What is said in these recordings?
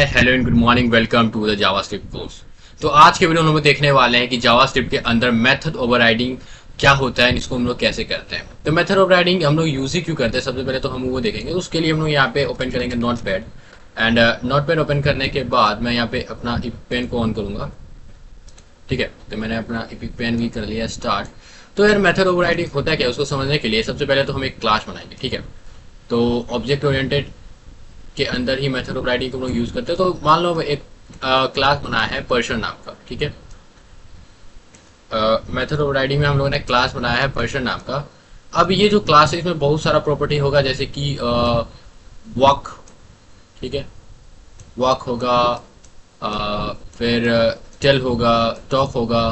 Hi hello and good morning, welcome to the JavaScript course. तो आज के video में हम लोग देखने वाले हैं कि जावास्क्रिप्ट के अंदर मेथड ओवरराइडिंग क्या होता है, इसको हम लोग कैसे करते हैं। तो मेथड ओवरराइडिंग हम लोग यूज ही क्यों करते हैं, सबसे पहले तो हम वो देखेंगे। उसके लिए हम लोग यहाँ पे ओपन करेंगे नोटपैड एंड नोटपैड ओपन करने के बाद मैं यहाँ पे अपना इपिक पेन को ऑन करूंगा। ठीक है, तो मैंने अपना इपिक पेन भी कर लिया स्टार्ट। तो यार मेथड ओवरराइडिंग होता है क्या, उसको समझने के लिए सबसे पहले तो हम एक क्लास बनाएंगे। ठीक है, तो ऑब्जेक्ट ओरिएंटेड के अंदर ही मेथड ओवरराइडिंग को हम लोग यूज करते हैं। तो मान लो एक क्लास बनाया है पर्सन नाम का। ठीक है, मेथड ओवरराइडिंग में हम लोगों ने क्लास बनाया है पर्सन नाम का। अब ये जो क्लास है इसमें बहुत सारा प्रॉपर्टी होगा, जैसे कि वॉक। ठीक है, वॉक होगा, फिर टेल होगा, टॉक होगा।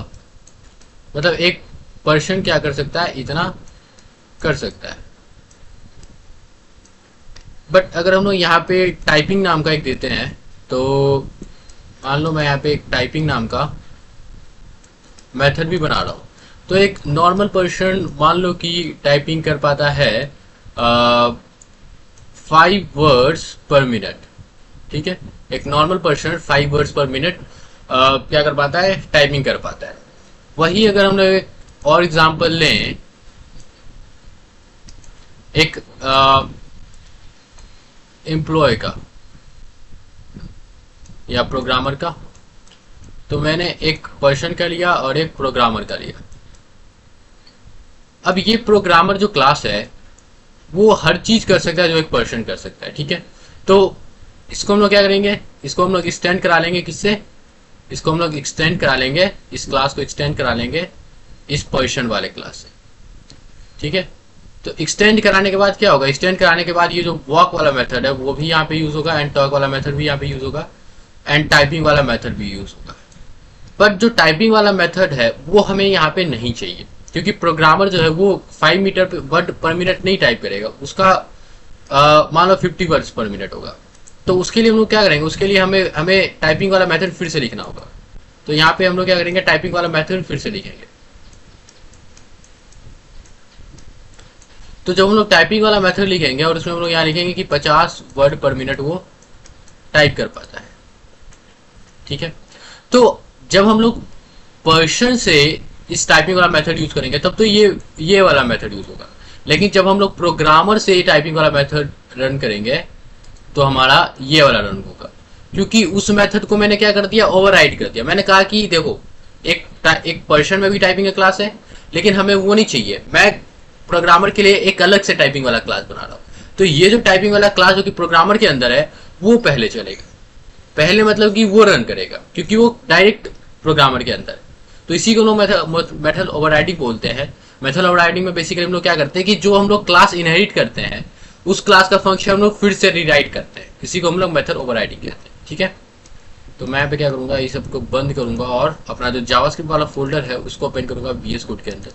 मतलब एक पर्सन क्या कर सकता है, इतना कर सकता है। बट अगर हम लोग यहाँ पे टाइपिंग नाम का एक देते हैं, तो मान लो मैं यहाँ पे एक टाइपिंग नाम का मेथड भी बना रहा हूँ, तो एक नॉर्मल पर्सन मान लो कि टाइपिंग कर पाता है 5 वर्ड्स पर मिनट। ठीक है, एक normal person 5 words per minute क्या कर पाता है, टाइपिंग कर पाता है। वही अगर हम लोग एक और एग्जांपल लें, एक एम्प्लॉय का या प्रोग्रामर का, तो मैंने एक पर्सन का लिया और एक प्रोग्रामर का लिया। अब ये प्रोग्रामर जो क्लास है वो हर चीज कर सकता है जो एक पर्सन कर सकता है। ठीक है, तो इसको हम लोग क्या करेंगे, इसको हम लोग एक्सटेंड करा लेंगे। किससे? इसको हम लोग एक्सटेंड करा लेंगे, इस क्लास को एक्सटेंड करा लेंगे इस पर्सन वाले क्लास से। ठीक है, तो एक्सटेंड कराने के बाद क्या होगा, एक्सटेंड कराने के बाद ये जो वॉक वाला मेथड है वो भी यहाँ पे यूज होगा, एंड टॉक वाला मेथड भी यहाँ पे यूज होगा, एंड टाइपिंग वाला मेथड भी यूज होगा। बट जो टाइपिंग वाला मेथड है वो हमें यहाँ पे नहीं चाहिए, क्योंकि प्रोग्रामर जो है वो 5 मीटर वर्ड पर मिनट नहीं टाइप करेगा, उसका मान लो 50 वर्ड्स पर मिनट होगा। तो उसके लिए हम लोग क्या करेंगे, उसके लिए हमें टाइपिंग वाला मेथड फिर से लिखना होगा। तो यहाँ पे हम लोग क्या करेंगे, टाइपिंग वाला मेथड फिर से लिखेंगे। तो जब हम लोग टाइपिंग वाला मेथड लिखेंगे और उसमें हम लोग यहाँ लिखेंगे कि 50 वर्ड पर मिनट वो टाइप कर पाता है। ठीक है, तो जब हम लोग पर्सन से इस टाइपिंग वाला मेथड यूज करेंगे तब तो ये वाला मेथड यूज होगा। लेकिन जब हम लोग प्रोग्रामर से टाइपिंग वाला मेथड रन करेंगे तो हमारा ये वाला रन होगा, क्योंकि उस मेथड को मैंने क्या कर दिया, ओवरराइड कर दिया। मैंने कहा कि देखो एक पर्सन में भी टाइपिंग का क्लास है, लेकिन हमें वो नहीं चाहिए। मैं प्रोग्रामर के लिए एक अलग से टाइपिंग वाला क्लास बना रहा हूँ। तो ये जो टाइपिंग वाला क्लास जो कि प्रोग्रामर के अंदर है वो पहले चलेगा, पहले मतलब कि वो रन करेगा, क्योंकि वो डायरेक्ट प्रोग्रामर के अंदर है। तो इसी को लोग मेथड ओवरराइडिंग बोलते हैं। मेथड ओवरराइडिंग में बेसिकली हम लोग क्या करते हैं कि जो हम लोग क्लास इनहेरिट करते हैं उस क्लास का फंक्शन हम लोग फिर से रीराइट करते हैं, इसी को हम लोग मेथड ओवरराइडिंग कहते हैं। ठीक है, तो मैं यहाँ पे क्या करूंगा, ये सबको बंद करूंगा और अपना जो जावास्क्रिप्ट वाला फोल्डर है उसको ओपन करूंगा VS कोड के अंदर।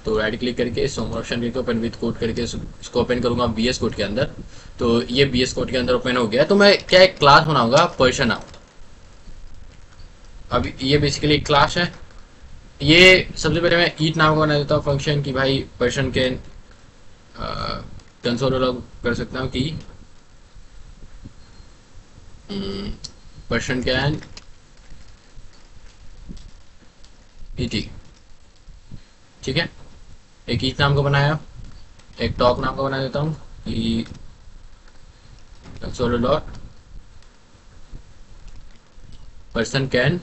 तो राइट क्लिक करके ऑप्शन करके ओपन विद कोड करके इसको ओपन करूंगा VS कोड के अंदर। तो ये VS कोड के अंदर ओपन हो गया। तो मैं क्या एक क्लास बनाऊंगा पर्सन नाम। अब ये बेसिकली एक क्लास है। ये सबसे पहले मैं ईट नाम का बना देता हूँ फंक्शन की भाई पर्सन के कंसोल लॉग कर सकता हूँ कि पर्सन कैन ईटी। ठीक है, एक ईच नाम का बनाया, एक टॉक नाम का बना देता हूँ कि console dot person can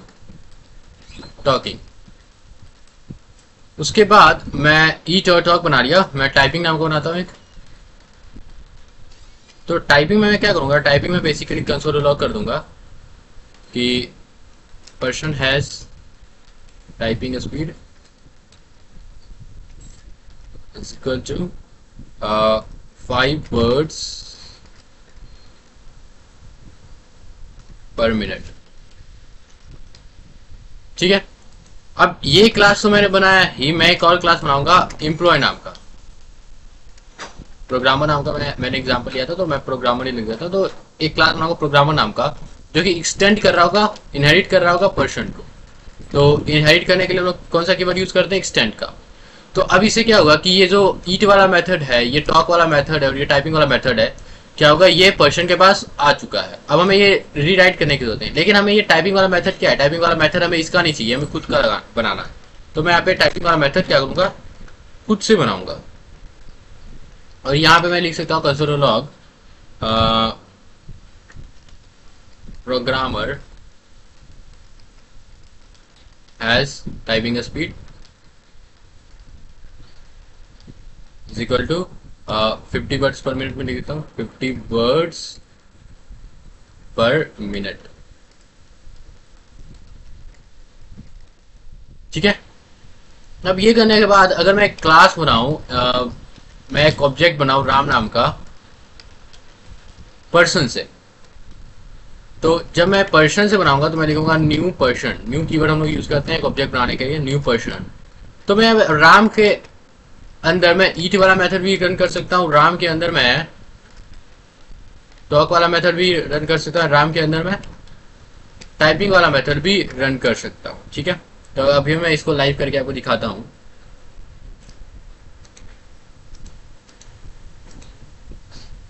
talking. उसके बाद मैं ईट और टॉक बना लिया, मैं टाइपिंग नाम का बनाता हूँ एक। तो टाइपिंग में मैं क्या करूंगा, टाइपिंग में बेसिकली कंसोल लॉग कर दूंगा कि person has typing speed is equal to 5 words per minute। ठीक है, अब ये क्लास तो मैंने बनाया ही, मैं एक और क्लास बनाऊंगा एम्प्लॉय नाम का। प्रोग्रामर नाम का मैंने एग्जांपल लिया था, तो मैं प्रोग्रामर ही लिख दिया था। तो एक क्लास बनाऊंगा प्रोग्रामर नाम का, जो कि एक्सटेंड कर रहा होगा, इनहेरिट कर रहा होगा पर्सन को। तो इनहेरिट करने के लिए हम लोग कौन सा कीवर्ड यूज करते हैं, एक्सटेंड का। तो अब इससे क्या होगा कि ये जो ईट वाला मेथड है, ये टॉक वाला मेथड है और ये टाइपिंग वाला मेथड है, क्या होगा, ये पर्सन के पास आ चुका है। अब हमें ये रीराइट करने की जरूरत है, लेकिन हमें ये टाइपिंग वाला मेथड क्या है, टाइपिंग वाला मेथड हमें इसका नहीं चाहिए, हमें खुद का बनाना है। तो मैं यहाँ पे टाइपिंग वाला मेथड क्या करूंगा, खुद से बनाऊंगा। और यहाँ पे मैं लिख सकता हूँ console log programmer has typing speed is equal to 50 words per minute में लिख देता हूँ, 50 वर्ड्स पर मिनट। ठीक है। अब ये करने के बाद अगर मैं एक क्लास बनाऊं, मैं एक ऑब्जेक्ट बनाऊं राम नाम का पर्सन से, तो जब मैं पर्सन से बनाऊंगा तो मैं लिखूंगा न्यू पर्सन। न्यू कीवर्ड हम लोग यूज करते हैं एक ऑब्जेक्ट बनाने के लिए, न्यू पर्सन। तो मैं राम के अंदर मैं ईट वाला मेथड भी रन कर सकता हूँ, राम के अंदर मैं टॉक वाला मेथड भी रन कर सकता हूँ, राम के अंदर मैं टाइपिंग वाला मेथड भी रन कर सकता हूँ। ठीक है। तो अभी मैं इसको लाइव करके आपको दिखाता हूँ।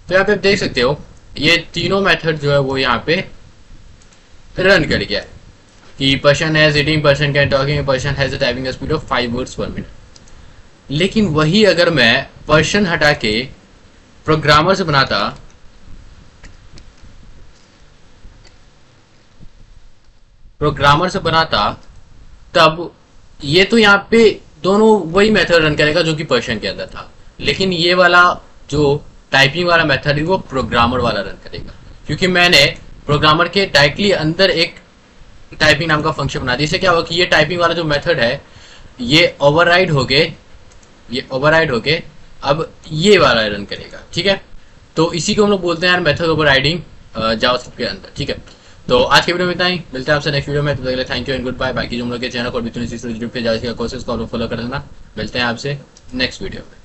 तो यहाँ पे आप देख सकते हो ये तीनों मेथड जो है वो यहाँ पे रन कर गया है कि person has reading, person can talking, person has a typing speed of 5 words per minute. लेकिन वही अगर मैं पर्सन हटा के प्रोग्रामर से बनाता, तब ये तो यहाँ पे दोनों वही मेथड रन करेगा जो कि पर्सन के अंदर था, लेकिन ये वाला जो टाइपिंग वाला मेथड है वो प्रोग्रामर वाला रन करेगा, क्योंकि मैंने प्रोग्रामर के डायरेक्टली अंदर एक टाइपिंग नाम का फंक्शन बना दिया। इससे क्या होगा कि ये टाइपिंग वाला जो मेथड है ये ओवरराइड होके अब ये वाला रन करेगा। ठीक है। तो इसी को हम लोग बोलते हैं यार मेथड ओवरराइडिंग जावास्क्रिप्ट के अंदर। ठीक है। तो आज के वीडियो में इतना ही, मिलते हैं आपसे नेक्स्ट वीडियो में। तो पहले thank you and goodbye. बाकी जो हम लोग के चैनल को भी यूट्यूब पे जावास्क्रिप्ट का कोर्सेज फॉलो कर लेना। मिलते हैं आपसे नेक्स्ट वीडियो में।